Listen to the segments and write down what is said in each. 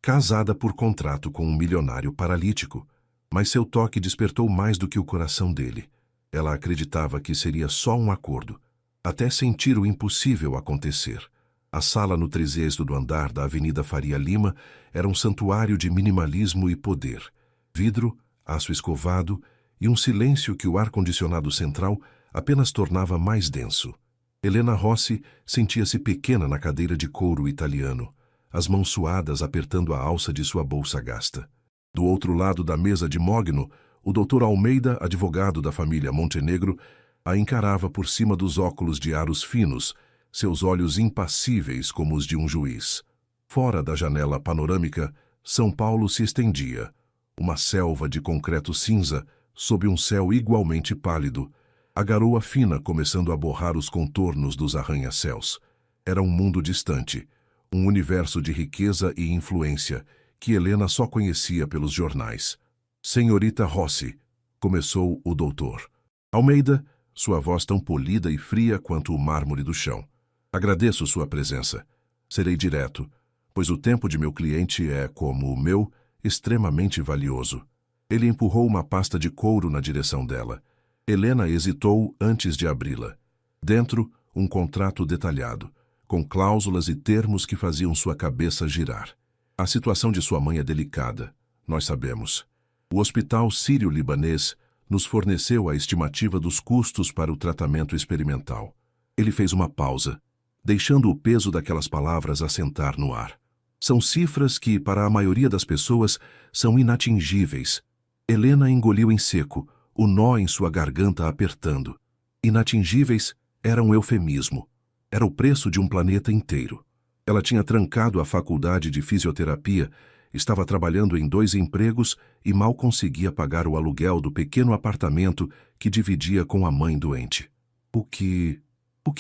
casada por contrato com um milionário paralítico, mas seu toque despertou mais do que o coração dele. Ela acreditava que seria só um acordo, até sentir o impossível acontecer. A sala no 30º andar da Avenida Faria Lima era um santuário de minimalismo e poder. Vidro, aço escovado e um silêncio que o ar-condicionado central apenas tornava mais denso. Helena Rossi sentia-se pequena na cadeira de couro italiano, as mãos suadas apertando a alça de sua bolsa gasta. Do outro lado da mesa de mogno, o Dr. Almeida, advogado da família Montenegro, a encarava por cima dos óculos de aros finos, seus olhos impassíveis como os de um juiz. Fora da janela panorâmica, São Paulo se estendia, uma selva de concreto cinza, sob um céu igualmente pálido, a garoa fina começando a borrar os contornos dos arranha-céus. Era um mundo distante, um universo de riqueza e influência, que Helena só conhecia pelos jornais. Senhorita Rossi, começou o doutor. Almeida, sua voz tão polida e fria quanto o mármore do chão. Agradeço sua presença. Serei direto, pois o tempo de meu cliente é, como o meu, extremamente valioso. Ele empurrou uma pasta de couro na direção dela. Helena hesitou antes de abri-la. Dentro, um contrato detalhado, com cláusulas e termos que faziam sua cabeça girar. A situação de sua mãe é delicada, nós sabemos. O Hospital Sírio-Libanês nos forneceu a estimativa dos custos para o tratamento experimental. Ele fez uma pausa, deixando o peso daquelas palavras assentar no ar. São cifras que, para a maioria das pessoas, são inatingíveis. Helena engoliu em seco, o nó em sua garganta apertando. Inatingíveis era um eufemismo. Era o preço de um planeta inteiro. Ela tinha trancado a faculdade de fisioterapia, estava trabalhando em 2 empregos e mal conseguia pagar o aluguel do pequeno apartamento que dividia com a mãe doente. O que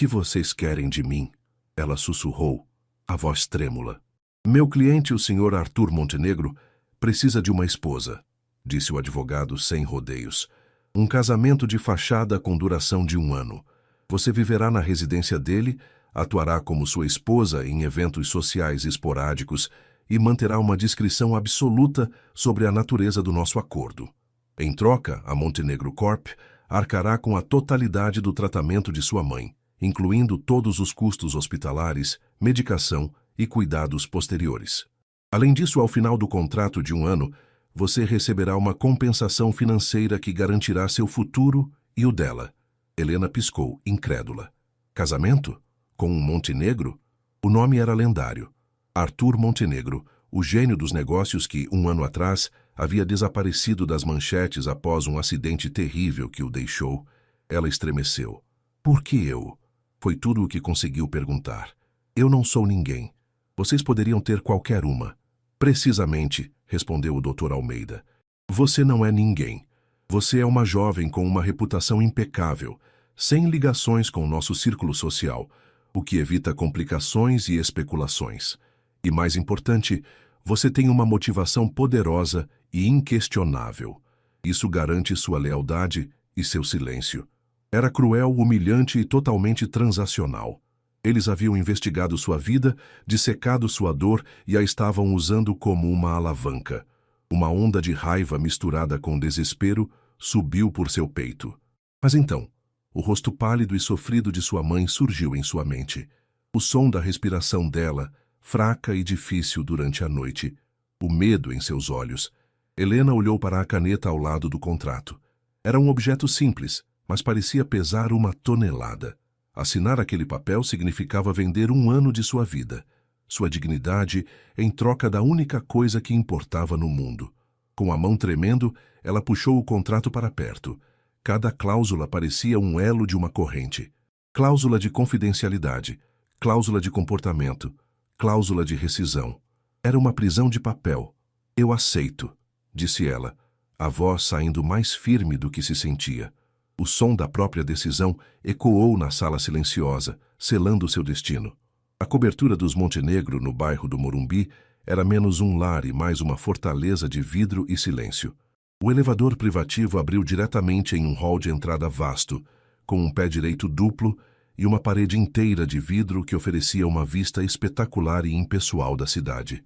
vocês querem de mim? Ela sussurrou, a voz trêmula. Meu cliente, o Sr. Arthur Montenegro, precisa de uma esposa, disse o advogado sem rodeios. Um casamento de fachada com duração de 1 ano. Você viverá na residência dele, atuará como sua esposa em eventos sociais esporádicos e manterá uma discrição absoluta sobre a natureza do nosso acordo. Em troca, a Montenegro Corp arcará com a totalidade do tratamento de sua mãe, incluindo todos os custos hospitalares, medicação e cuidados posteriores. Além disso, ao final do contrato de 1 ano, você receberá uma compensação financeira que garantirá seu futuro e o dela. Helena piscou, incrédula. Casamento? Com um Montenegro? O nome era lendário. Arthur Montenegro, o gênio dos negócios que, 1 ano atrás, havia desaparecido das manchetes após um acidente terrível que o deixou. Ela estremeceu. Por que eu? Foi tudo o que conseguiu perguntar. Eu não sou ninguém. Vocês poderiam ter qualquer uma. Precisamente, respondeu o Dr. Almeida. Você não é ninguém. Você é uma jovem com uma reputação impecável, sem ligações com o nosso círculo social, o que evita complicações e especulações. E mais importante, você tem uma motivação poderosa e inquestionável. Isso garante sua lealdade e seu silêncio. Era cruel, humilhante e totalmente transacional. Eles haviam investigado sua vida, dissecado sua dor e a estavam usando como uma alavanca. Uma onda de raiva misturada com desespero subiu por seu peito. Mas então, o rosto pálido e sofrido de sua mãe surgiu em sua mente. O som da respiração dela, fraca e difícil durante a noite. O medo em seus olhos. Helena olhou para a caneta ao lado do contrato. Era um objeto simples, mas parecia pesar 1 tonelada. Assinar aquele papel significava vender 1 ano de sua vida, sua dignidade, em troca da única coisa que importava no mundo. Com a mão tremendo, ela puxou o contrato para perto. Cada cláusula parecia um elo de uma corrente. Cláusula de confidencialidade, cláusula de comportamento, cláusula de rescisão. Era uma prisão de papel. Eu aceito, disse ela, a voz saindo mais firme do que se sentia. O som da própria decisão ecoou na sala silenciosa, selando seu destino. A cobertura dos Montenegro no bairro do Morumbi era menos um lar e mais uma fortaleza de vidro e silêncio. O elevador privativo abriu diretamente em um hall de entrada vasto, com um pé direito duplo e uma parede inteira de vidro que oferecia uma vista espetacular e impessoal da cidade.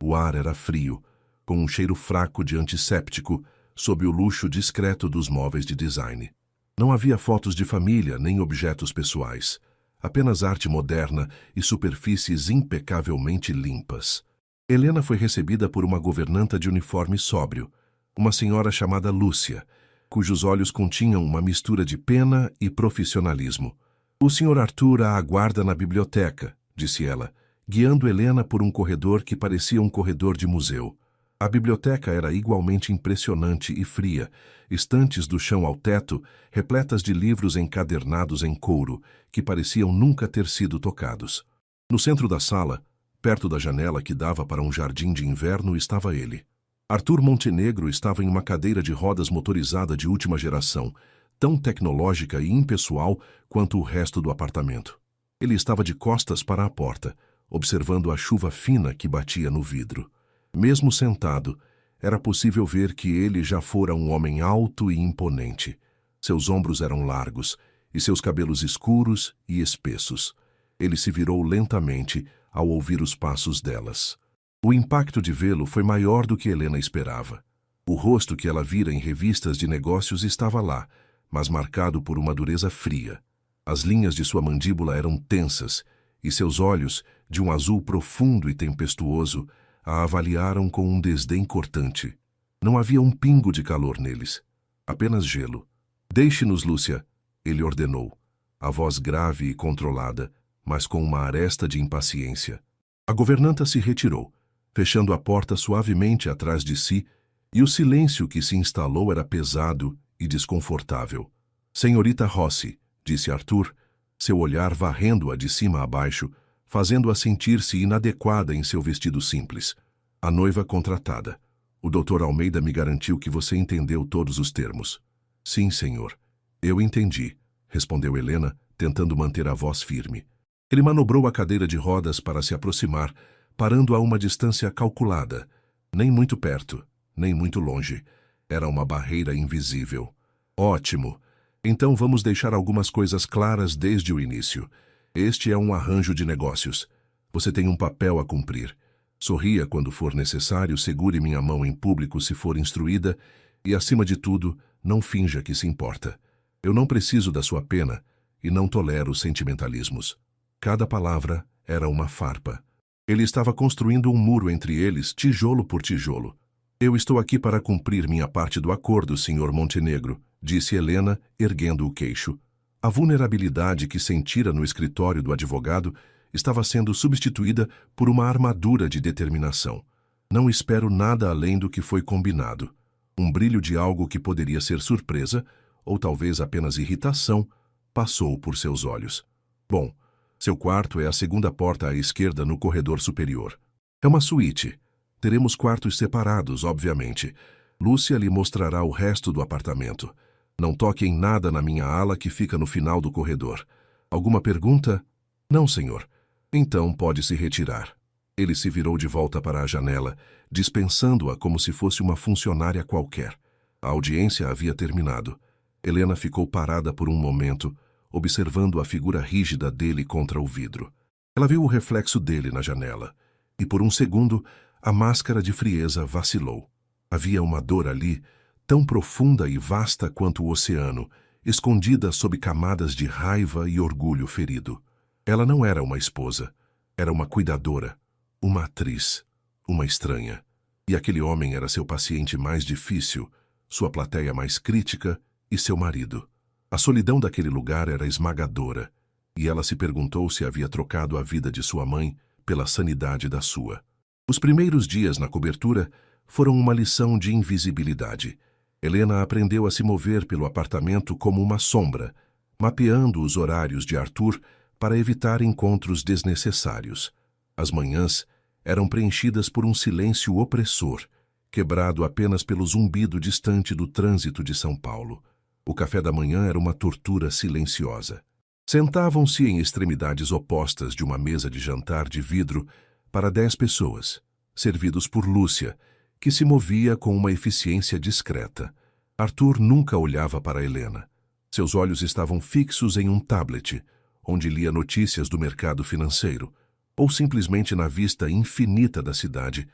O ar era frio, com um cheiro fraco de antisséptico, sob o luxo discreto dos móveis de design. Não havia fotos de família nem objetos pessoais, apenas arte moderna e superfícies impecavelmente limpas. Helena foi recebida por uma governanta de uniforme sóbrio, uma senhora chamada Lúcia, cujos olhos continham uma mistura de pena e profissionalismo. "O Sr. Arthur a aguarda na biblioteca", disse ela, guiando Helena por um corredor que parecia um corredor de museu. A biblioteca era igualmente impressionante e fria, estantes do chão ao teto, repletas de livros encadernados em couro, que pareciam nunca ter sido tocados. No centro da sala, perto da janela que dava para um jardim de inverno, estava ele. Arthur Montenegro estava em uma cadeira de rodas motorizada de última geração, tão tecnológica e impessoal quanto o resto do apartamento. Ele estava de costas para a porta, observando a chuva fina que batia no vidro. Mesmo sentado, era possível ver que ele já fora um homem alto e imponente. Seus ombros eram largos e seus cabelos escuros e espessos. Ele se virou lentamente ao ouvir os passos delas. O impacto de vê-lo foi maior do que Helena esperava. O rosto que ela vira em revistas de negócios estava lá, mas marcado por uma dureza fria. As linhas de sua mandíbula eram tensas, e seus olhos, de um azul profundo e tempestuoso, a avaliaram com um desdém cortante. Não havia um pingo de calor neles, apenas gelo. "Deixe-nos, Lúcia", ele ordenou, a voz grave e controlada, mas com uma aresta de impaciência. A governanta se retirou, fechando a porta suavemente atrás de si, e o silêncio que se instalou era pesado e desconfortável. "Senhorita Rossi", disse Arthur, seu olhar varrendo-a de cima a baixo, fazendo-a sentir-se inadequada em seu vestido simples. "A noiva contratada. O Dr. Almeida me garantiu que você entendeu todos os termos." "Sim, senhor. Eu entendi", respondeu Helena, tentando manter a voz firme. Ele manobrou a cadeira de rodas para se aproximar, parando a uma distância calculada. Nem muito perto, nem muito longe. Era uma barreira invisível. "Ótimo. Então vamos deixar algumas coisas claras desde o início. Este é um arranjo de negócios. Você tem um papel a cumprir. Sorria quando for necessário, segure minha mão em público se for instruída e, acima de tudo, não finja que se importa. Eu não preciso da sua pena e não tolero sentimentalismos." Cada palavra era uma farpa. Ele estava construindo um muro entre eles, tijolo por tijolo. "Eu estou aqui para cumprir minha parte do acordo, Sr. Montenegro", disse Helena, erguendo o queixo. A vulnerabilidade que sentira no escritório do advogado estava sendo substituída por uma armadura de determinação. "Não espero nada além do que foi combinado." Um brilho de algo que poderia ser surpresa, ou talvez apenas irritação, passou por seus olhos. "Bom, seu quarto é a segunda porta à esquerda no corredor superior. É uma suíte. Teremos quartos separados, obviamente. Lúcia lhe mostrará o resto do apartamento. Não toque em nada na minha ala que fica no final do corredor. Alguma pergunta?" "Não, senhor." "Então pode se retirar." Ele se virou de volta para a janela, dispensando-a como se fosse uma funcionária qualquer. A audiência havia terminado. Helena ficou parada por um momento, observando a figura rígida dele contra o vidro. Ela viu o reflexo dele na janela, e por um segundo a máscara de frieza vacilou. Havia uma dor ali, tão profunda e vasta quanto o oceano, escondida sob camadas de raiva e orgulho ferido. Ela não era uma esposa, era uma cuidadora, uma atriz, uma estranha. E aquele homem era seu paciente mais difícil, sua plateia mais crítica e seu marido. A solidão daquele lugar era esmagadora, e ela se perguntou se havia trocado a vida de sua mãe pela sanidade da sua. Os primeiros dias na cobertura foram uma lição de invisibilidade. Helena aprendeu a se mover pelo apartamento como uma sombra, mapeando os horários de Arthur para evitar encontros desnecessários. As manhãs eram preenchidas por um silêncio opressor, quebrado apenas pelo zumbido distante do trânsito de São Paulo. O café da manhã era uma tortura silenciosa. Sentavam-se em extremidades opostas de uma mesa de jantar de vidro para 10 pessoas, servidos por Lúcia, que se movia com uma eficiência discreta. Arthur nunca olhava para Helena. Seus olhos estavam fixos em um tablet, onde lia notícias do mercado financeiro, ou simplesmente na vista infinita da cidade,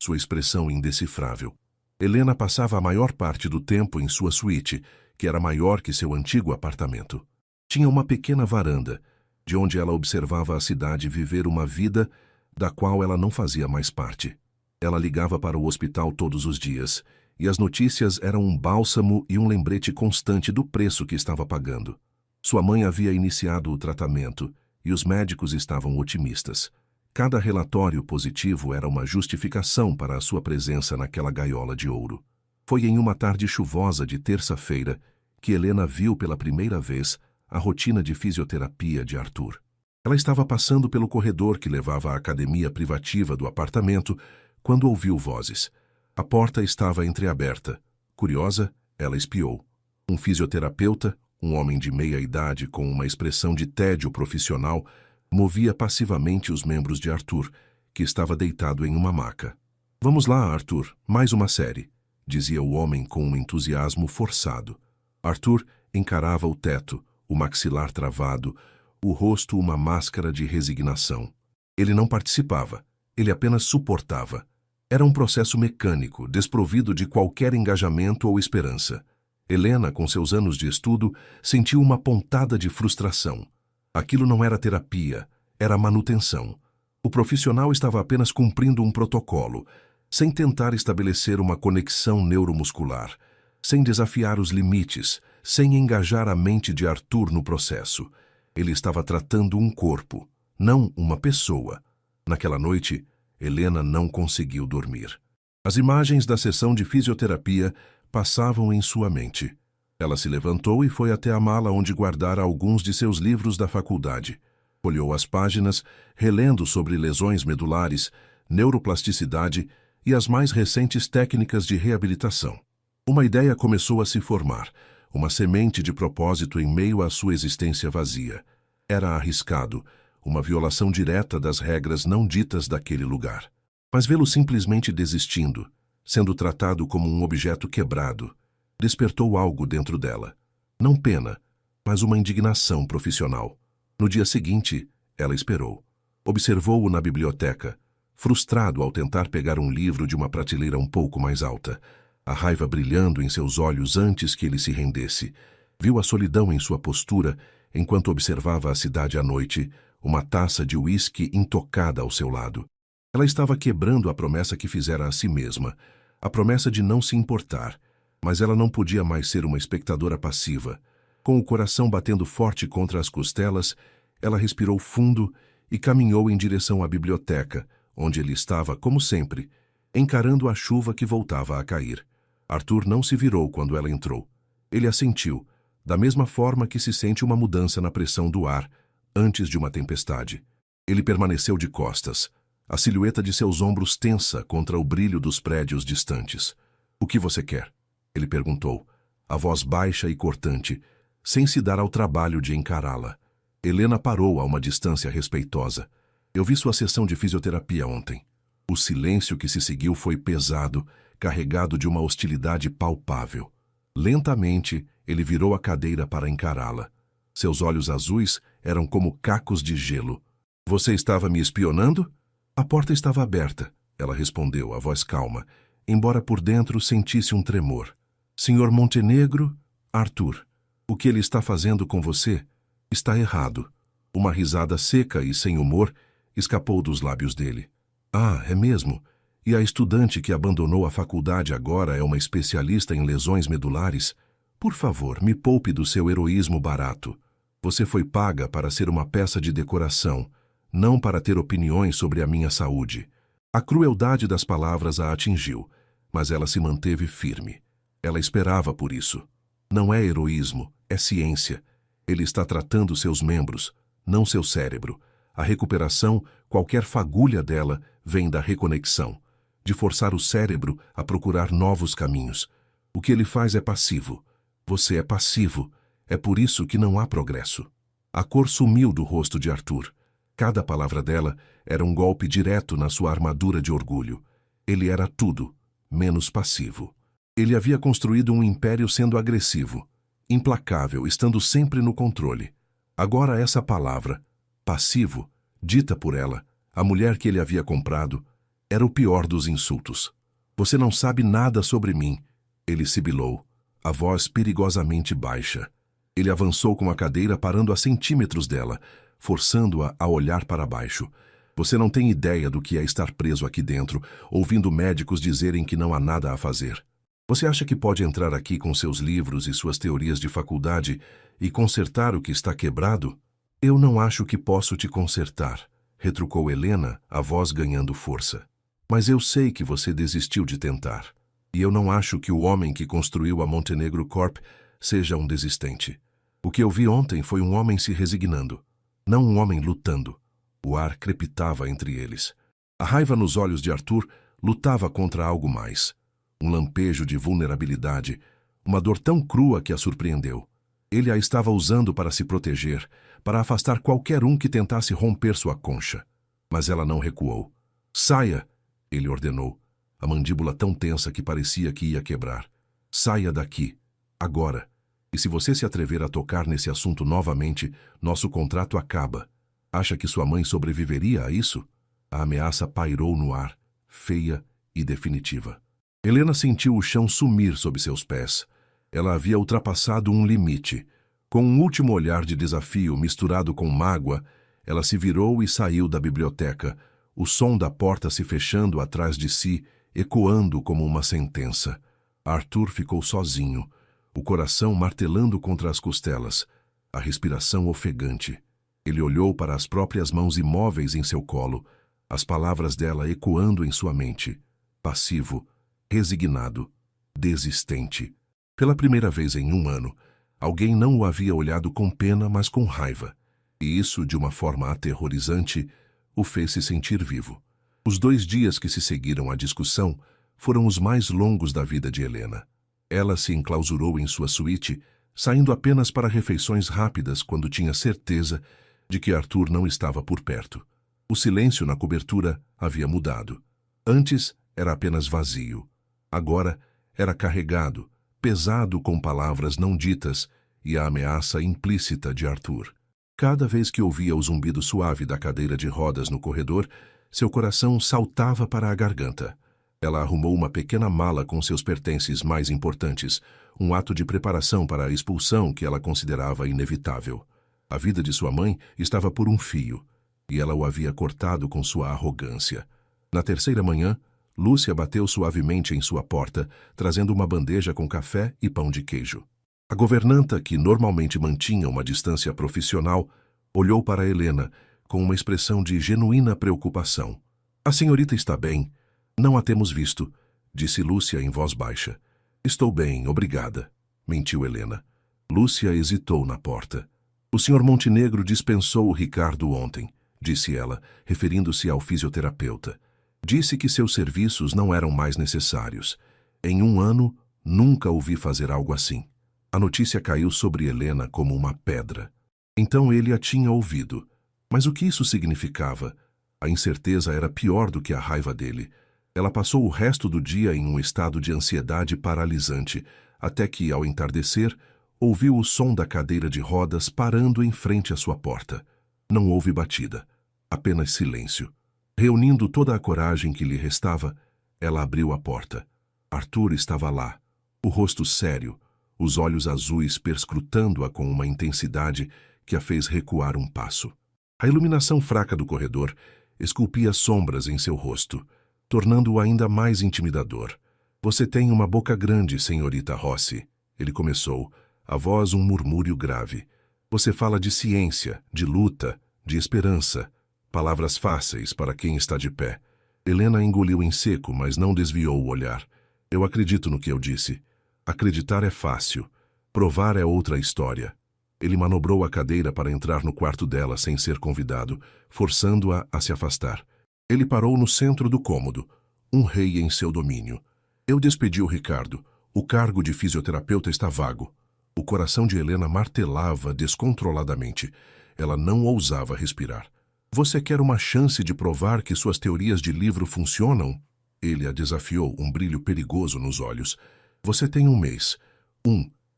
sua expressão indecifrável. Helena passava a maior parte do tempo em sua suíte, que era maior que seu antigo apartamento. Tinha uma pequena varanda, de onde ela observava a cidade viver uma vida da qual ela não fazia mais parte. Ela ligava para o hospital todos os dias, e as notícias eram um bálsamo e um lembrete constante do preço que estava pagando. Sua mãe havia iniciado o tratamento, e os médicos estavam otimistas. Cada relatório positivo era uma justificação para a sua presença naquela gaiola de ouro. Foi em uma tarde chuvosa de terça-feira que Helena viu pela primeira vez a rotina de fisioterapia de Arthur. Ela estava passando pelo corredor que levava à academia privativa do apartamento quando ouviu vozes. A porta estava entreaberta. Curiosa, ela espiou. Um fisioterapeuta, um homem de meia idade com uma expressão de tédio profissional, movia passivamente os membros de Arthur, que estava deitado em uma maca. "Vamos lá, Arthur, mais uma série", dizia o homem com um entusiasmo forçado. Arthur encarava o teto, o maxilar travado, o rosto uma máscara de resignação. Ele não participava, ele apenas suportava. Era um processo mecânico, desprovido de qualquer engajamento ou esperança. Helena, com seus anos de estudo, sentiu uma pontada de frustração. Aquilo não era terapia, era manutenção. O profissional estava apenas cumprindo um protocolo, sem tentar estabelecer uma conexão neuromuscular, sem desafiar os limites, sem engajar a mente de Arthur no processo. Ele estava tratando um corpo, não uma pessoa. Naquela noite, Helena não conseguiu dormir. As imagens da sessão de fisioterapia passavam em sua mente. Ela se levantou e foi até a mala onde guardara alguns de seus livros da faculdade. Folheou as páginas, relendo sobre lesões medulares, neuroplasticidade e as mais recentes técnicas de reabilitação. Uma ideia começou a se formar, uma semente de propósito em meio à sua existência vazia. Era arriscado, uma violação direta das regras não ditas daquele lugar. Mas vê-lo simplesmente desistindo, sendo tratado como um objeto quebrado, despertou algo dentro dela. Não pena, mas uma indignação profissional. No dia seguinte, ela esperou. Observou-o na biblioteca, frustrado ao tentar pegar um livro de uma prateleira um pouco mais alta, a raiva brilhando em seus olhos antes que ele se rendesse. Viu a solidão em sua postura enquanto observava a cidade à noite, uma taça de uísque intocada ao seu lado. Ela estava quebrando a promessa que fizera a si mesma, a promessa de não se importar, mas ela não podia mais ser uma espectadora passiva. Com o coração batendo forte contra as costelas, ela respirou fundo e caminhou em direção à biblioteca, onde ele estava, como sempre, encarando a chuva que voltava a cair. Arthur não se virou quando ela entrou. Ele a sentiu, da mesma forma que se sente uma mudança na pressão do ar, antes de uma tempestade. Ele permaneceu de costas, a silhueta de seus ombros tensa contra o brilho dos prédios distantes. "O que você quer?" ele perguntou, a voz baixa e cortante, sem se dar ao trabalho de encará-la. Helena parou a uma distância respeitosa. "Eu vi sua sessão de fisioterapia ontem." O silêncio que se seguiu foi pesado, carregado de uma hostilidade palpável. Lentamente, ele virou a cadeira para encará-la. Seus olhos azuis eram como cacos de gelo. "Você estava me espionando?" "A porta estava aberta", ela respondeu, a voz calma, embora por dentro sentisse um tremor. "Senhor Montenegro, Arthur, o que ele está fazendo com você está errado." Uma risada seca e sem humor escapou dos lábios dele. "Ah, é mesmo? E a estudante que abandonou a faculdade agora é uma especialista em lesões medulares? Por favor, me poupe do seu heroísmo barato. Você foi paga para ser uma peça de decoração, não para ter opiniões sobre a minha saúde." A crueldade das palavras a atingiu, mas ela se manteve firme. Ela esperava por isso. Não é heroísmo, é ciência. Ele está tratando seus membros, não seu cérebro. A recuperação, qualquer fagulha dela, vem da reconexão, de forçar o cérebro a procurar novos caminhos. O que ele faz é passivo. Você é passivo. É por isso que não há progresso. A cor sumiu do rosto de Arthur. Cada palavra dela era um golpe direto na sua armadura de orgulho. Ele era tudo, menos passivo. Ele havia construído um império sendo agressivo, implacável, estando sempre no controle. Agora essa palavra, passivo, dita por ela, a mulher que ele havia comprado, Era o pior dos insultos. Você não sabe nada sobre mim, ele sibilou, a voz perigosamente baixa. Ele avançou com a cadeira parando a centímetros dela, forçando-a a olhar para baixo. Você não tem ideia do que é estar preso aqui dentro, ouvindo médicos dizerem que não há nada a fazer. Você acha que pode entrar aqui com seus livros e suas teorias de faculdade e consertar o que está quebrado? Eu não acho que posso te consertar, retrucou Helena, a voz ganhando força. Mas eu sei que você desistiu de tentar. E eu não acho que o homem que construiu a Montenegro Corp seja um desistente. O que eu vi ontem foi um homem se resignando, não um homem lutando. O ar crepitava entre eles. A raiva nos olhos de Arthur lutava contra algo mais. Um lampejo de vulnerabilidade, uma dor tão crua que a surpreendeu. Ele a estava usando para se proteger, para afastar qualquer um que tentasse romper sua concha. Mas ela não recuou. Saia! Ele ordenou, a mandíbula tão tensa que parecia que ia quebrar. Saia daqui, agora. E se você se atrever a tocar nesse assunto novamente, nosso contrato acaba. Acha que sua mãe sobreviveria a isso? A ameaça pairou no ar, feia e definitiva. Helena sentiu o chão sumir sob seus pés. Ela havia ultrapassado um limite. Com um último olhar de desafio misturado com mágoa, ela se virou e saiu da biblioteca, o som da porta se fechando atrás de si, ecoando como uma sentença. Arthur ficou sozinho, o coração martelando contra as costelas, a respiração ofegante. Ele olhou para as próprias mãos imóveis em seu colo, as palavras dela ecoando em sua mente. Passivo, resignado, desistente. Pela primeira vez em um ano, alguém não o havia olhado com pena, mas com raiva. E isso, de uma forma aterrorizante, o fez se sentir vivo. Os 2 dias que se seguiram à discussão foram os mais longos da vida de Helena. Ela se enclausurou em sua suíte, saindo apenas para refeições rápidas quando tinha certeza de que Arthur não estava por perto. O silêncio na cobertura havia mudado. Antes era apenas vazio. Agora era carregado, pesado com palavras não ditas e a ameaça implícita de Arthur. Cada vez que ouvia o zumbido suave da cadeira de rodas no corredor, seu coração saltava para a garganta. Ela arrumou uma pequena mala com seus pertences mais importantes, um ato de preparação para a expulsão que ela considerava inevitável. A vida de sua mãe estava por um fio, e ela o havia cortado com sua arrogância. Na terceira manhã, Lúcia bateu suavemente em sua porta, trazendo uma bandeja com café e pão de queijo. A governanta, que normalmente mantinha uma distância profissional, olhou para Helena com uma expressão de genuína preocupação. A senhorita está bem? Não a temos visto, disse Lúcia em voz baixa. Estou bem, obrigada, mentiu Helena. Lúcia hesitou na porta. O senhor Montenegro dispensou o Ricardo ontem, disse ela, referindo-se ao fisioterapeuta. Disse que seus serviços não eram mais necessários. Em um ano, nunca ouvi fazer algo assim. A notícia caiu sobre Helena como uma pedra. Então ele a tinha ouvido. Mas o que isso significava? A incerteza era pior do que a raiva dele. Ela passou o resto do dia em um estado de ansiedade paralisante, até que, ao entardecer, ouviu o som da cadeira de rodas parando em frente à sua porta. Não houve batida, apenas silêncio. Reunindo toda a coragem que lhe restava, ela abriu a porta. Arthur estava lá, o rosto sério, os olhos azuis perscrutando-a com uma intensidade que a fez recuar um passo. A iluminação fraca do corredor esculpia sombras em seu rosto, tornando-o ainda mais intimidador. Você tem uma boca grande, senhorita Rossi, ele começou, a voz um murmúrio grave. Você fala de ciência, de luta, de esperança, palavras fáceis para quem está de pé. Helena engoliu em seco, mas não desviou o olhar. Eu acredito no que eu disse. Acreditar é fácil, provar é outra história. Ele manobrou a cadeira para entrar no quarto dela sem ser convidado, forçando-a a se afastar. Ele parou no centro do cômodo, um rei em seu domínio. Eu despedi o Ricardo. O cargo de fisioterapeuta está vago. O coração de Helena martelava descontroladamente. Ela não ousava respirar. Você quer uma chance de provar que suas teorias de livro funcionam? Ele a desafiou, um brilho perigoso nos olhos. Você tem um mês.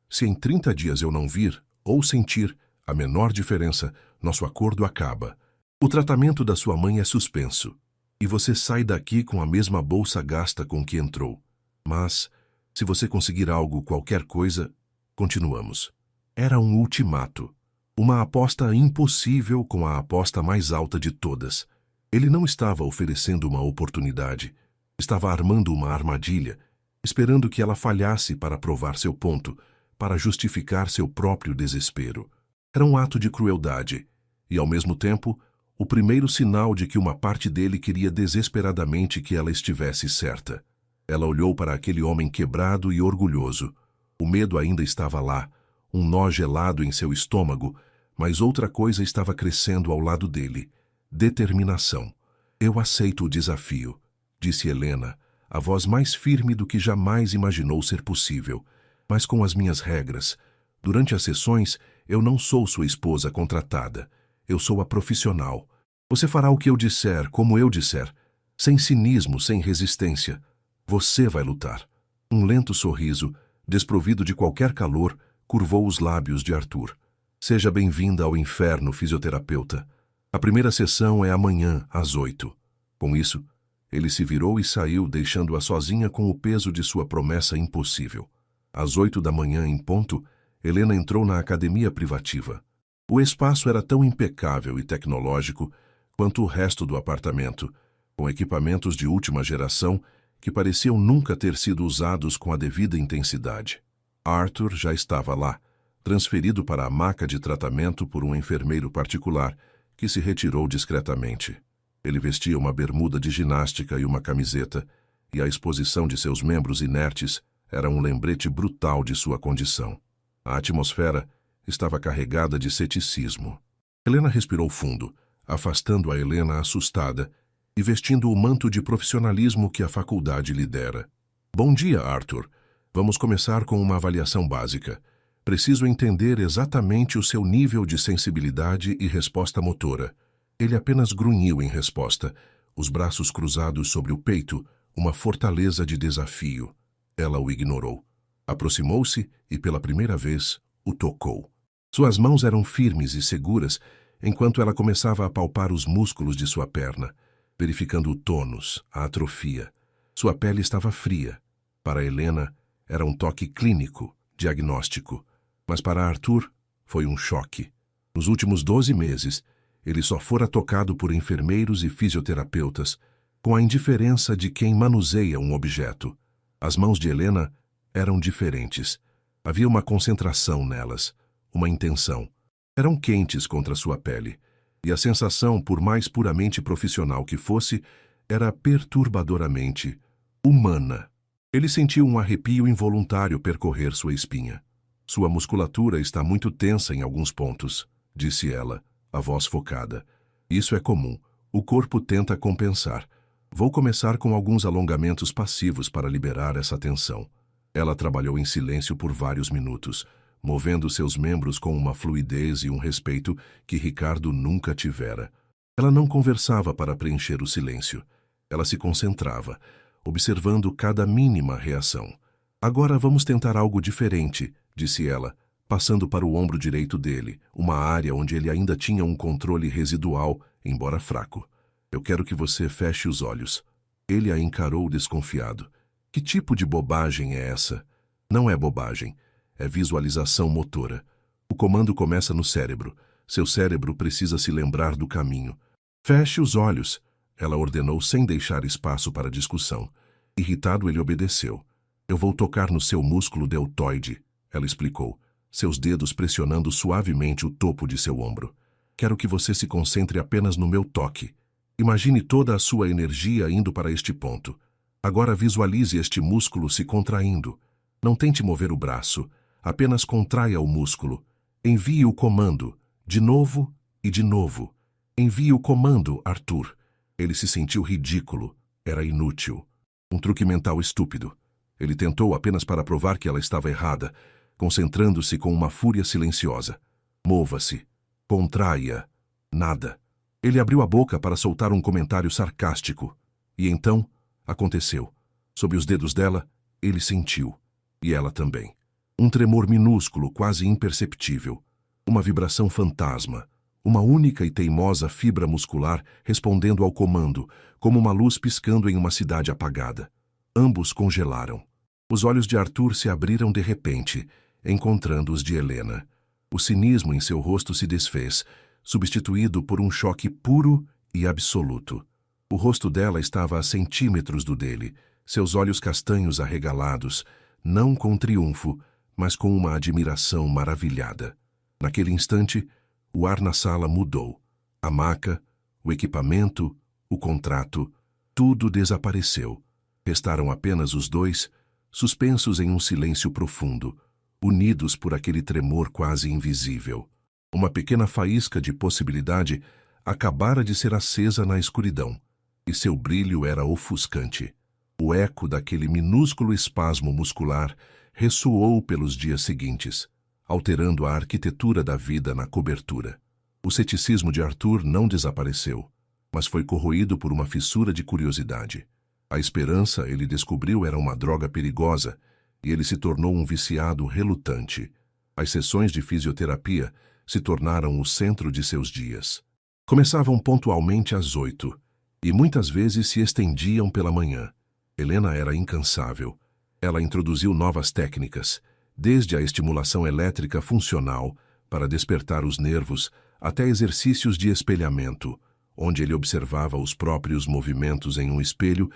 Se em 30 dias eu não vir, ou sentir, a menor diferença, nosso acordo acaba. O tratamento da sua mãe é suspenso. e você sai daqui com a mesma bolsa gasta com que entrou. Mas, se você conseguir algo, qualquer coisa, continuamos. Era um ultimato. Uma aposta impossível com a aposta mais alta de todas. Ele não estava oferecendo uma oportunidade. Estava armando uma armadilha, esperando que ela falhasse para provar seu ponto, para justificar seu próprio desespero. Era um ato de crueldade e, ao mesmo tempo, o primeiro sinal de que uma parte dele queria desesperadamente que ela estivesse certa. Ela olhou para aquele homem quebrado e orgulhoso. O medo ainda estava lá, um nó gelado em seu estômago, mas outra coisa estava crescendo ao lado dele. Determinação. Eu aceito o desafio, disse Helena, a voz mais firme do que jamais imaginou ser possível, mas com as minhas regras. Durante as sessões, eu não sou sua esposa contratada. Eu sou a profissional. Você fará o que eu disser, como eu disser, sem cinismo, sem resistência. Você vai lutar. Um lento sorriso, desprovido de qualquer calor, curvou os lábios de Arthur. Seja bem-vinda ao inferno, fisioterapeuta. A primeira sessão é amanhã, às 8. Com isso, ele se virou e saiu, deixando-a sozinha com o peso de sua promessa impossível. Às 8 da manhã, em ponto, Helena entrou na academia privativa. O espaço era tão impecável e tecnológico quanto o resto do apartamento, com equipamentos de última geração que pareciam nunca ter sido usados com a devida intensidade. Arthur já estava lá, transferido para a maca de tratamento por um enfermeiro particular, que se retirou discretamente. Ele vestia uma bermuda de ginástica e uma camiseta, e a exposição de seus membros inertes era um lembrete brutal de sua condição. A atmosfera estava carregada de ceticismo. Helena respirou fundo, afastando a Helena assustada e vestindo o manto de profissionalismo que a faculdade lhe dera. Bom dia, Arthur. Vamos começar com uma avaliação básica. Preciso entender exatamente o seu nível de sensibilidade e resposta motora. Ele apenas grunhiu em resposta, os braços cruzados sobre o peito, uma fortaleza de desafio. Ela o ignorou. Aproximou-se e, pela primeira vez, o tocou. Suas mãos eram firmes e seguras, enquanto ela começava a palpar os músculos de sua perna, verificando o tônus, a atrofia. Sua pele estava fria. Para Helena, era um toque clínico, diagnóstico. Mas para Arthur, foi um choque. Nos últimos 12 meses, ele só fora tocado por enfermeiros e fisioterapeutas, com a indiferença de quem manuseia um objeto. As mãos de Helena eram diferentes. Havia uma concentração nelas, uma intenção. Eram quentes contra sua pele, e a sensação, por mais puramente profissional que fosse, era perturbadoramente humana. Ele sentiu um arrepio involuntário percorrer sua espinha. Sua musculatura está muito tensa em alguns pontos, disse ela, a voz focada. Isso é comum. O corpo tenta compensar. Vou começar com alguns alongamentos passivos para liberar essa tensão. Ela trabalhou em silêncio por vários minutos, movendo seus membros com uma fluidez e um respeito que Ricardo nunca tivera. Ela não conversava para preencher o silêncio. Ela se concentrava, observando cada mínima reação. Agora vamos tentar algo diferente, disse ela, passando para o ombro direito dele, uma área onde ele ainda tinha um controle residual, embora fraco. Eu quero que você feche os olhos. Ele a encarou desconfiado. Que tipo de bobagem é essa? Não é bobagem. É visualização motora. O comando começa no cérebro. Seu cérebro precisa se lembrar do caminho. Feche os olhos, ela ordenou sem deixar espaço para discussão. Irritado, ele obedeceu. Eu vou tocar no seu músculo deltoide, ela explicou, seus dedos pressionando suavemente o topo de seu ombro. Quero que você se concentre apenas no meu toque. Imagine toda a sua energia indo para este ponto. Agora visualize este músculo se contraindo. Não tente mover o braço. Apenas contraia o músculo. Envie o comando, de novo e de novo. Envie o comando, Arthur. Ele se sentiu ridículo. Era inútil. Um truque mental estúpido. Ele tentou apenas para provar que ela estava errada, concentrando-se com uma fúria silenciosa. Mova-se. Contraia. Nada. Ele abriu a boca para soltar um comentário sarcástico. E então, aconteceu. Sob os dedos dela, ele sentiu. E ela também. Um tremor minúsculo, quase imperceptível. Uma vibração fantasma. Uma única e teimosa fibra muscular respondendo ao comando, como uma luz piscando em uma cidade apagada. Ambos congelaram. Os olhos de Arthur se abriram de repente, encontrando os de Helena. O cinismo em seu rosto se desfez, substituído por um choque puro e absoluto. O rosto dela estava a centímetros do dele, seus olhos castanhos arregalados, não com triunfo, mas com uma admiração maravilhada. Naquele instante, o ar na sala mudou. A maca, o equipamento, o contrato, tudo desapareceu. Restaram apenas os dois, suspensos em um silêncio profundo, unidos por aquele tremor quase invisível. Uma pequena faísca de possibilidade acabara de ser acesa na escuridão, e seu brilho era ofuscante. O eco daquele minúsculo espasmo muscular ressoou pelos dias seguintes, alterando a arquitetura da vida na cobertura. O ceticismo de Arthur não desapareceu, mas foi corroído por uma fissura de curiosidade. A esperança, ele descobriu, era uma droga perigosa, e ele se tornou um viciado relutante. As sessões de fisioterapia se tornaram o centro de seus dias. Começavam pontualmente às 8, e muitas vezes se estendiam pela manhã. Helena era incansável. Ela introduziu novas técnicas, desde a estimulação elétrica funcional, para despertar os nervos, até exercícios de espelhamento, onde ele observava os próprios movimentos em um espelho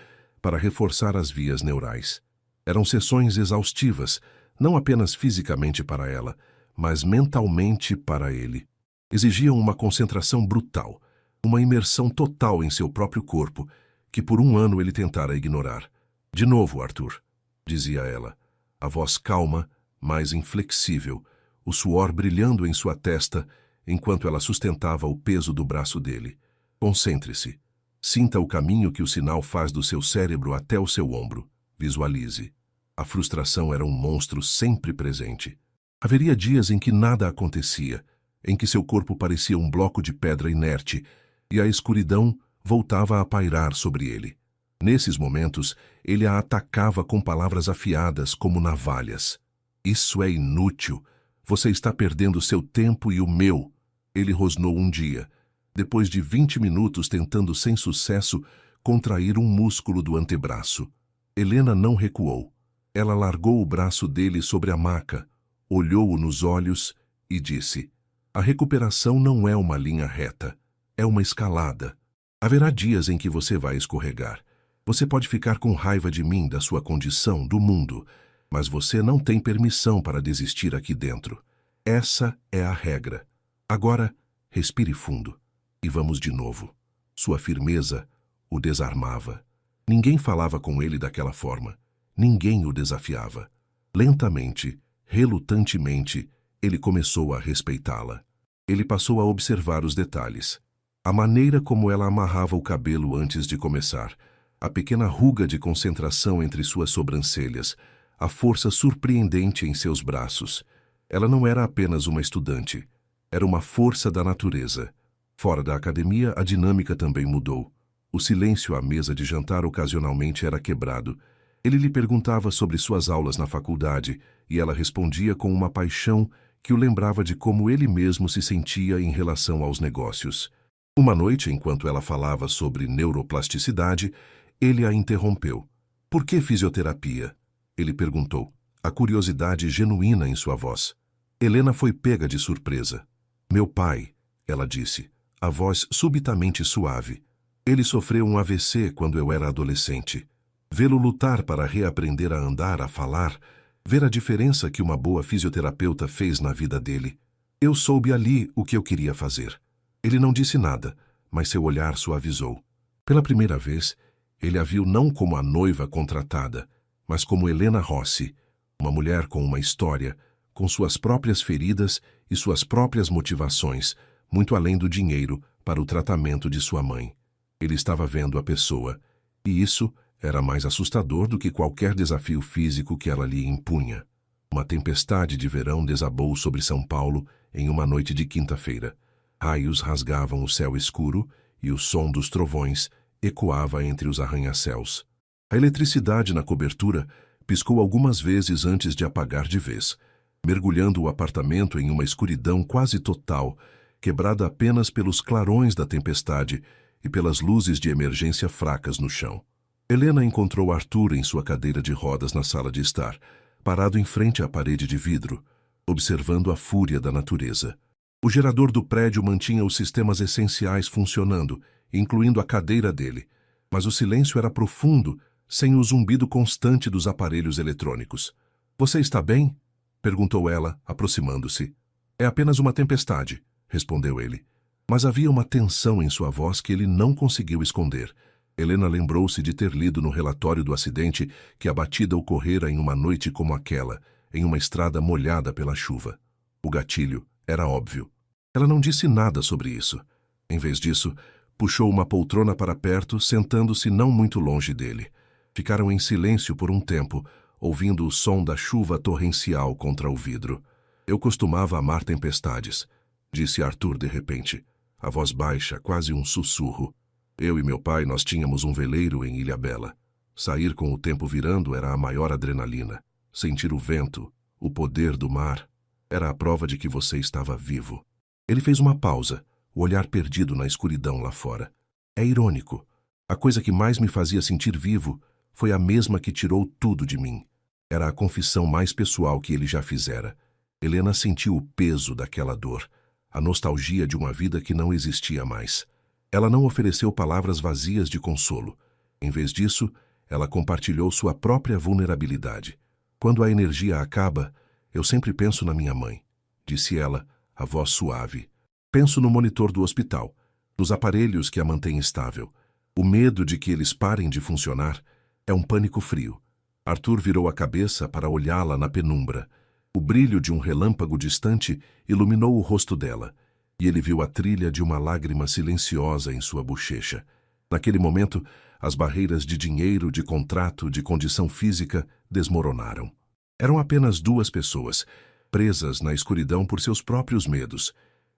para reforçar as vias neurais. Eram sessões exaustivas, não apenas fisicamente para ela, mas mentalmente para ele. Exigiam uma concentração brutal, uma imersão total em seu próprio corpo, que por um ano ele tentara ignorar. De novo, Arthur, dizia ela, a voz calma, mas inflexível, o suor brilhando em sua testa, enquanto ela sustentava o peso do braço dele. Concentre-se. Sinta o caminho que o sinal faz do seu cérebro até o seu ombro. Visualize. A frustração era um monstro sempre presente. Haveria dias em que nada acontecia, em que seu corpo parecia um bloco de pedra inerte, e a escuridão voltava a pairar sobre ele. Nesses momentos, ele a atacava com palavras afiadas como navalhas. Isso é inútil. Você está perdendo seu tempo e o meu. Ele rosnou um dia, depois de 20 minutos tentando sem sucesso contrair um músculo do antebraço. Helena não recuou. Ela largou o braço dele sobre a maca, olhou-o nos olhos e disse: a recuperação não é uma linha reta, é uma escalada. Haverá dias em que você vai escorregar. Você pode ficar com raiva de mim, da sua condição, do mundo, mas você não tem permissão para desistir aqui dentro. Essa é a regra. Agora, respire fundo e vamos de novo. Sua firmeza o desarmava. Ninguém falava com ele daquela forma. Ninguém o desafiava. Lentamente, relutantemente, ele começou a respeitá-la. Ele passou a observar os detalhes. A maneira como ela amarrava o cabelo antes de começar, a pequena ruga de concentração entre suas sobrancelhas, a força surpreendente em seus braços. Ela não era apenas uma estudante. Era uma força da natureza. Fora da academia, a dinâmica também mudou. O silêncio à mesa de jantar ocasionalmente era quebrado. Ele lhe perguntava sobre suas aulas na faculdade, e ela respondia com uma paixão que o lembrava de como ele mesmo se sentia em relação aos negócios. Uma noite, enquanto ela falava sobre neuroplasticidade, ele a interrompeu. Por que fisioterapia? Ele perguntou, a curiosidade genuína em sua voz. Helena foi pega de surpresa. Meu pai, ela disse, a voz subitamente suave. Ele sofreu um AVC quando eu era adolescente. Vê-lo lutar para reaprender a andar, a falar, ver a diferença que uma boa fisioterapeuta fez na vida dele. Eu soube ali o que eu queria fazer. Ele não disse nada, mas seu olhar suavizou. Pela primeira vez, ele a viu não como a noiva contratada, mas como Helena Rossi, uma mulher com uma história, com suas próprias feridas e suas próprias motivações, muito além do dinheiro para o tratamento de sua mãe. Ele estava vendo a pessoa, e isso era mais assustador do que qualquer desafio físico que ela lhe impunha. Uma tempestade de verão desabou sobre São Paulo em uma noite de quinta-feira. Raios rasgavam o céu escuro e o som dos trovões ecoava entre os arranha-céus. A eletricidade na cobertura piscou algumas vezes antes de apagar de vez, mergulhando o apartamento em uma escuridão quase total quebrada apenas pelos clarões da tempestade e pelas luzes de emergência fracas no chão. Helena encontrou Arthur em sua cadeira de rodas na sala de estar, parado em frente à parede de vidro, observando a fúria da natureza. O gerador do prédio mantinha os sistemas essenciais funcionando, incluindo a cadeira dele, mas o silêncio era profundo, sem o zumbido constante dos aparelhos eletrônicos. "Você está bem?" perguntou ela, aproximando-se. "É apenas uma tempestade", respondeu ele. Mas havia uma tensão em sua voz que ele não conseguiu esconder. Helena lembrou-se de ter lido no relatório do acidente que a batida ocorrera em uma noite como aquela, em uma estrada molhada pela chuva. O gatilho era óbvio. Ela não disse nada sobre isso. Em vez disso, puxou uma poltrona para perto, sentando-se não muito longe dele. Ficaram em silêncio por um tempo, ouvindo o som da chuva torrencial contra o vidro. "Eu costumava amar tempestades", disse Arthur de repente, a voz baixa, quase um sussurro. "Eu e meu pai, nós tínhamos um veleiro em Ilhabela. Sair com o tempo virando era a maior adrenalina. Sentir o vento, o poder do mar, era a prova de que você estava vivo." Ele fez uma pausa, o olhar perdido na escuridão lá fora. "É irônico. A coisa que mais me fazia sentir vivo foi a mesma que tirou tudo de mim. Era a confissão mais pessoal que ele já fizera." Helena sentiu o peso daquela dor, a nostalgia de uma vida que não existia mais. Ela não ofereceu palavras vazias de consolo. Em vez disso, ela compartilhou sua própria vulnerabilidade. "Quando a energia acaba, eu sempre penso na minha mãe", disse ela, a voz suave. "Penso no monitor do hospital, nos aparelhos que a mantêm estável. O medo de que eles parem de funcionar é um pânico frio." Arthur virou a cabeça para olhá-la na penumbra. O brilho de um relâmpago distante iluminou o rosto dela, e ele viu a trilha de uma lágrima silenciosa em sua bochecha. Naquele momento, as barreiras de dinheiro, de contrato, de condição física desmoronaram. Eram apenas duas pessoas, presas na escuridão por seus próprios medos,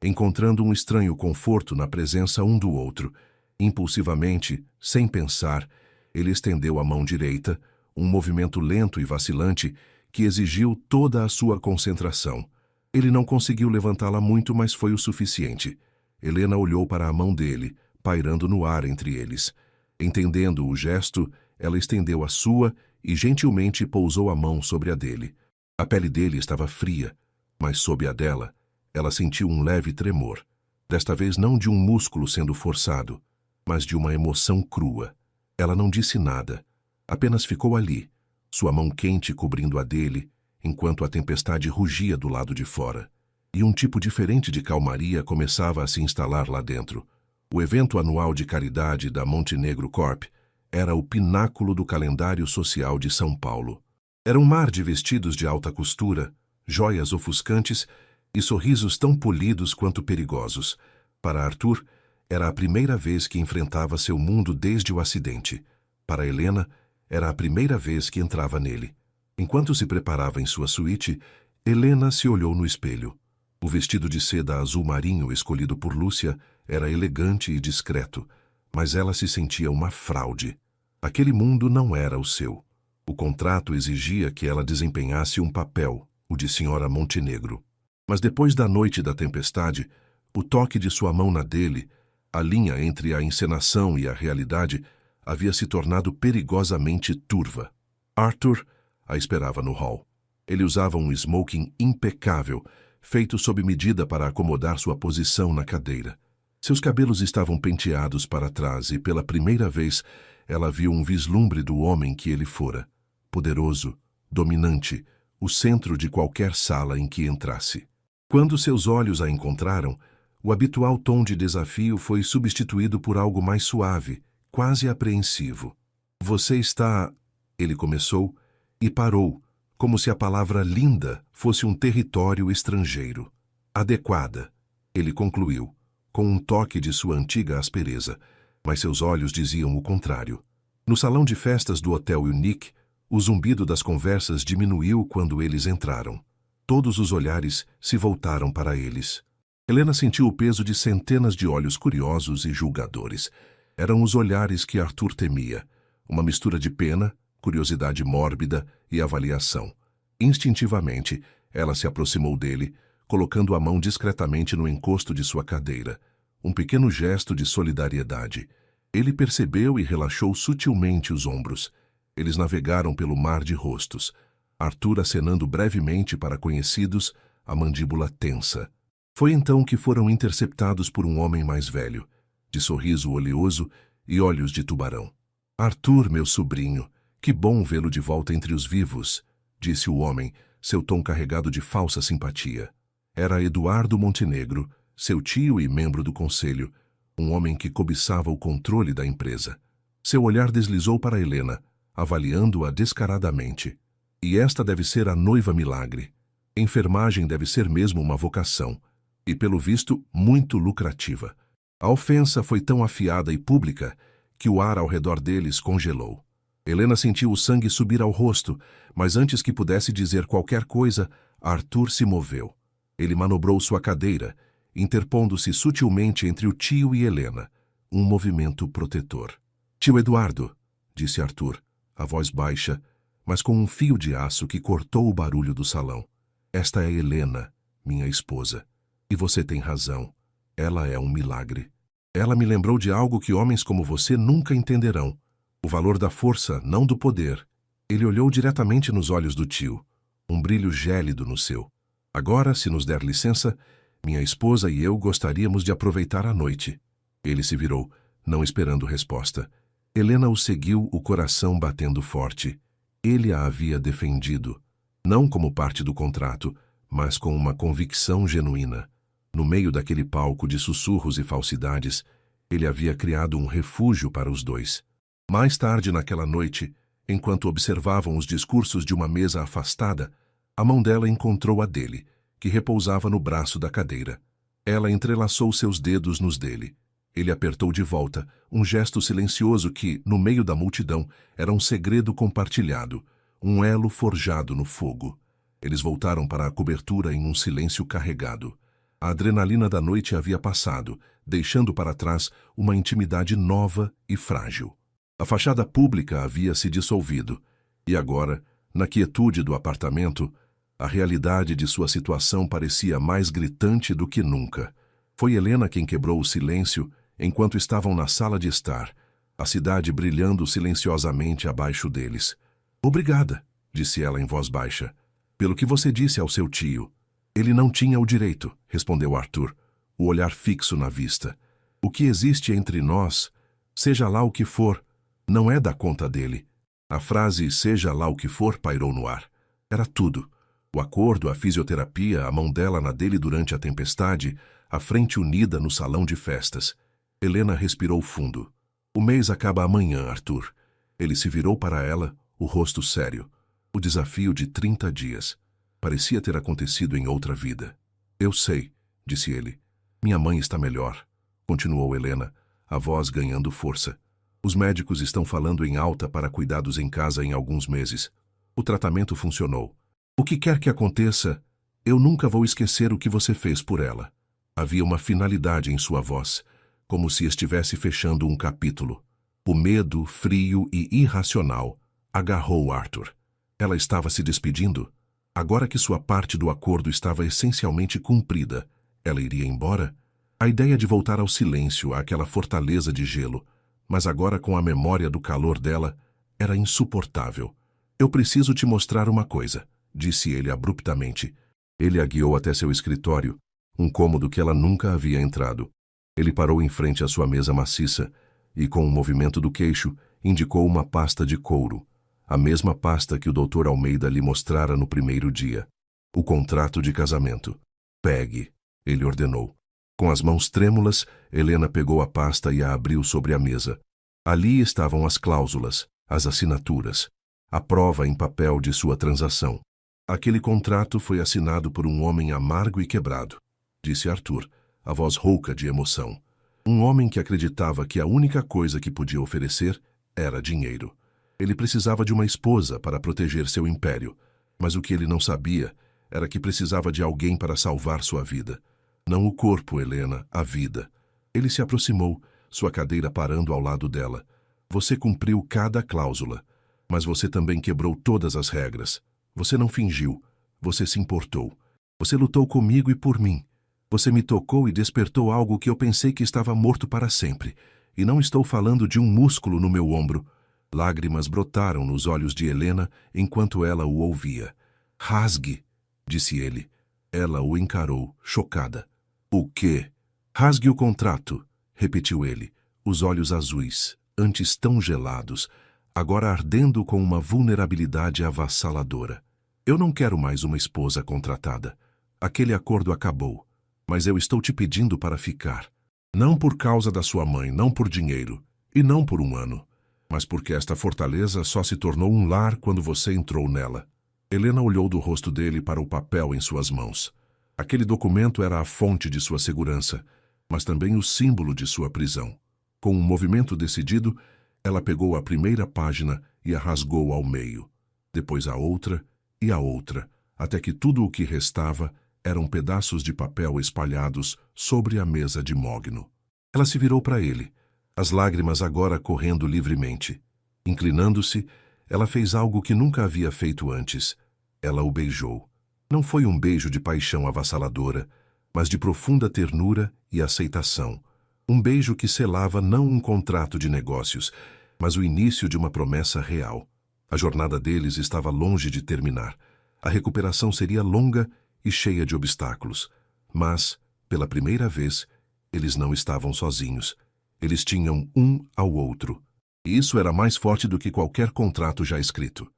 encontrando um estranho conforto na presença um do outro. Impulsivamente, sem pensar, ele estendeu a mão direita, um movimento lento e vacilante que exigiu toda a sua concentração. Ele não conseguiu levantá-la muito, mas foi o suficiente. Helena olhou para a mão dele, pairando no ar entre eles. Entendendo o gesto, ela estendeu a sua e gentilmente pousou a mão sobre a dele. A pele dele estava fria, mas sob a dela, ela sentiu um leve tremor. Desta vez não de um músculo sendo forçado, mas de uma emoção crua. Ela não disse nada, apenas ficou ali, sua mão quente cobrindo a dele, enquanto a tempestade rugia do lado de fora. E um tipo diferente de calmaria começava a se instalar lá dentro. O evento anual de caridade da Montenegro Corp era o pináculo do calendário social de São Paulo. Era um mar de vestidos de alta costura, joias ofuscantes e sorrisos tão polidos quanto perigosos. Para Arthur, era a primeira vez que enfrentava seu mundo desde o acidente. Para Helena, era a primeira vez que entrava nele. Enquanto se preparava em sua suíte, Helena se olhou no espelho. O vestido de seda azul marinho escolhido por Lúcia era elegante e discreto, mas ela se sentia uma fraude. Aquele mundo não era o seu. O contrato exigia que ela desempenhasse um papel, o de Senhora Montenegro. Mas depois da noite da tempestade, o toque de sua mão na dele, a linha entre a encenação e a realidade, havia se tornado perigosamente turva. Arthur a esperava no hall. Ele usava um smoking impecável, feito sob medida para acomodar sua posição na cadeira. Seus cabelos estavam penteados para trás e, pela primeira vez, ela viu um vislumbre do homem que ele fora. Poderoso, dominante, o centro de qualquer sala em que entrasse. Quando seus olhos a encontraram, o habitual tom de desafio foi substituído por algo mais suave, quase apreensivo. "Você está..." ele começou, e parou, como se a palavra linda fosse um território estrangeiro. "Adequada", ele concluiu, com um toque de sua antiga aspereza, mas seus olhos diziam o contrário. No salão de festas do Hotel Unique, o zumbido das conversas diminuiu quando eles entraram. Todos os olhares se voltaram para eles. Helena sentiu o peso de centenas de olhos curiosos e julgadores. Eram os olhares que Arthur temia, uma mistura de pena, curiosidade mórbida e avaliação. Instintivamente, ela se aproximou dele, colocando a mão discretamente no encosto de sua cadeira. Um pequeno gesto de solidariedade. Ele percebeu e relaxou sutilmente os ombros. Eles navegaram pelo mar de rostos. Arthur acenando brevemente para conhecidos, a mandíbula tensa. Foi então que foram interceptados por um homem mais velho, de sorriso oleoso e olhos de tubarão. Arthur, meu sobrinho, que bom vê-lo de volta entre os vivos, disse o homem, seu tom carregado de falsa simpatia. Era Eduardo Montenegro, seu tio e membro do conselho, um homem que cobiçava o controle da empresa. Seu olhar deslizou para Helena, avaliando-a descaradamente. E esta deve ser a noiva milagre. Enfermagem deve ser mesmo uma vocação, e pelo visto muito lucrativa. A ofensa foi tão afiada e pública que o ar ao redor deles congelou. Helena sentiu o sangue subir ao rosto, mas antes que pudesse dizer qualquer coisa, Arthur se moveu. Ele manobrou sua cadeira, interpondo-se sutilmente entre o tio e Helena, um movimento protetor. Tio Eduardo, disse Arthur, a voz baixa, mas com um fio de aço que cortou o barulho do salão. Esta é Helena, minha esposa. E você tem razão. Ela é um milagre. Ela me lembrou de algo que homens como você nunca entenderão. O valor da força, não do poder. Ele olhou diretamente nos olhos do tio, um brilho gélido no seu. Agora, se nos der licença, minha esposa e eu gostaríamos de aproveitar a noite. Ele se virou, não esperando resposta. Helena o seguiu, o coração batendo forte. Ele a havia defendido, não como parte do contrato, mas com uma convicção genuína. No meio daquele palco de sussurros e falsidades, ele havia criado um refúgio para os dois. Mais tarde naquela noite, enquanto observavam os discursos de uma mesa afastada, a mão dela encontrou a dele, que repousava no braço da cadeira. Ela entrelaçou seus dedos nos dele. Ele apertou de volta, um gesto silencioso que, no meio da multidão, era um segredo compartilhado, um elo forjado no fogo. Eles voltaram para a cobertura em um silêncio carregado. A adrenalina da noite havia passado, deixando para trás uma intimidade nova e frágil. A fachada pública havia se dissolvido, e agora, na quietude do apartamento, a realidade de sua situação parecia mais gritante do que nunca. Foi Helena quem quebrou o silêncio enquanto estavam na sala de estar, a cidade brilhando silenciosamente abaixo deles. Obrigada, disse ela em voz baixa, pelo que você disse ao seu tio. Ele não tinha o direito, respondeu Arthur, o olhar fixo na vista. O que existe entre nós, seja lá o que for, não é da conta dele. A frase seja lá o que for pairou no ar. Era tudo. O acordo, a fisioterapia, a mão dela na dele durante a tempestade, a frente unida no salão de festas. Helena respirou fundo. O mês acaba amanhã, Arthur. Ele se virou para ela, o rosto sério. O desafio de 30 dias. Parecia ter acontecido em outra vida. Eu sei, disse ele. Minha mãe está melhor, continuou Helena, a voz ganhando força. Os médicos estão falando em alta para cuidados em casa em alguns meses. O tratamento funcionou. O que quer que aconteça, eu nunca vou esquecer o que você fez por ela. Havia uma finalidade em sua voz, como se estivesse fechando um capítulo. O medo, frio e irracional, agarrou Arthur. Ela estava se despedindo. Agora que sua parte do acordo estava essencialmente cumprida, ela iria embora? A ideia de voltar ao silêncio, àquela fortaleza de gelo, mas agora com a memória do calor dela, era insuportável. Eu preciso te mostrar uma coisa, disse ele abruptamente. Ele a guiou até seu escritório, um cômodo que ela nunca havia entrado. Ele parou em frente à sua mesa maciça e, com um movimento do queixo, indicou uma pasta de couro, a mesma pasta que o Dr. Almeida lhe mostrara no primeiro dia. O contrato de casamento. Pegue, ele ordenou. Com as mãos trêmulas, Helena pegou a pasta e a abriu sobre a mesa. Ali estavam as cláusulas, as assinaturas, a prova em papel de sua transação. Aquele contrato foi assinado por um homem amargo e quebrado, disse Arthur, a voz rouca de emoção. Um homem que acreditava que a única coisa que podia oferecer era dinheiro. Ele precisava de uma esposa para proteger seu império, mas o que ele não sabia era que precisava de alguém para salvar sua vida. Não o corpo, Helena, a vida. Ele se aproximou, sua cadeira parando ao lado dela. Você cumpriu cada cláusula, mas você também quebrou todas as regras. Você não fingiu, você se importou. Você lutou comigo e por mim. Você me tocou e despertou algo que eu pensei que estava morto para sempre. E não estou falando de um músculo no meu ombro. Lágrimas brotaram nos olhos de Helena enquanto ela o ouvia. Rasgue, disse ele. Ela o encarou, chocada. O quê? Rasgue o contrato, repetiu ele, os olhos azuis, antes tão gelados, agora ardendo com uma vulnerabilidade avassaladora. Eu não quero mais uma esposa contratada. Aquele acordo acabou, mas eu estou te pedindo para ficar. Não por causa da sua mãe, não por dinheiro, e não por um ano, mas porque esta fortaleza só se tornou um lar quando você entrou nela. Helena olhou do rosto dele para o papel em suas mãos. Aquele documento era a fonte de sua segurança, mas também o símbolo de sua prisão. Com um movimento decidido, ela pegou a primeira página e a rasgou ao meio, depois a outra e a outra, até que tudo o que restava eram pedaços de papel espalhados sobre a mesa de mogno. Ela se virou para ele, as lágrimas agora correndo livremente. Inclinando-se, ela fez algo que nunca havia feito antes. Ela o beijou. Não foi um beijo de paixão avassaladora, mas de profunda ternura e aceitação. Um beijo que selava não um contrato de negócios, mas o início de uma promessa real. A jornada deles estava longe de terminar. A recuperação seria longa e cheia de obstáculos. Mas, pela primeira vez, eles não estavam sozinhos. Eles tinham um ao outro. E isso era mais forte do que qualquer contrato já escrito.